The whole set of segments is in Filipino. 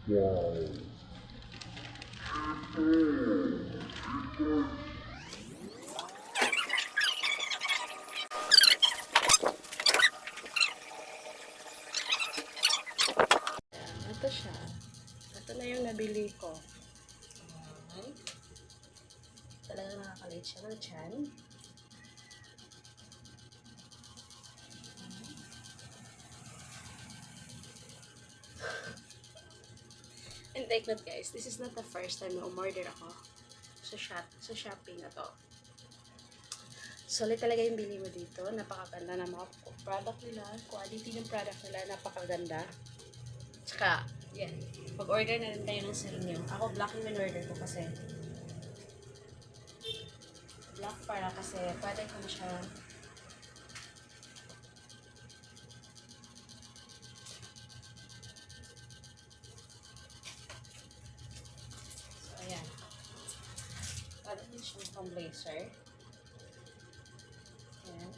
Ito siya. Ito na yung nabili ko. Okay. Talagang nakakalit siya ng tiyan. And take note guys, this is not the first time na umorder ako sa shopping na to. Solid talaga yung bili mo dito. Napakaganda ng mga product nila. Quality ng product nila, napakaganda. Tsaka, yan. Pag-order na rin kayo ng sa inyo. Ako, black yung in-order ko kasi. Black para kasi pwede ko na siya ayan. Pwede din siyang pang blazer. Ayan.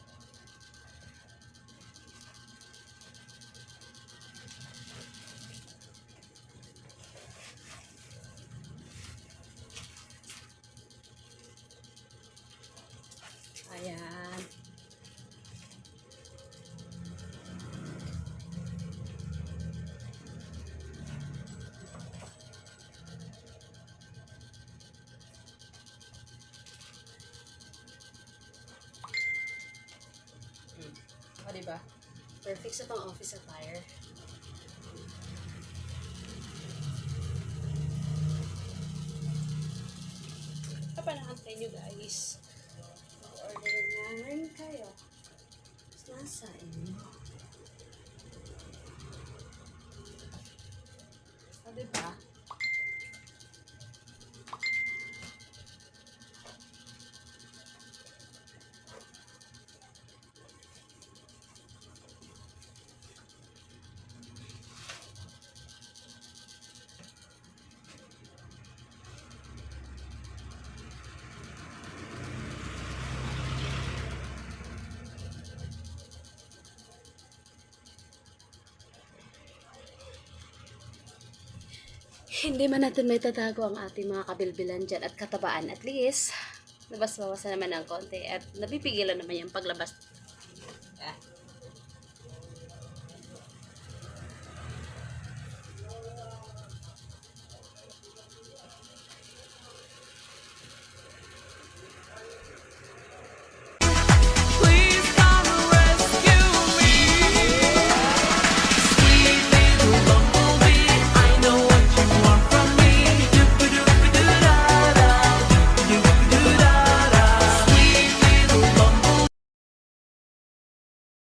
Ayan. O, diba? Perfect sa pang office attire. Kapanahantay nyo guys. Order na rin kayo. Nasa inyo. O, diba? Hindi man natin may tatago ang ating mga kabilbilan dyan at katabaan. At least, nabas-bawasan naman ng konti at napipigilan naman yung paglabas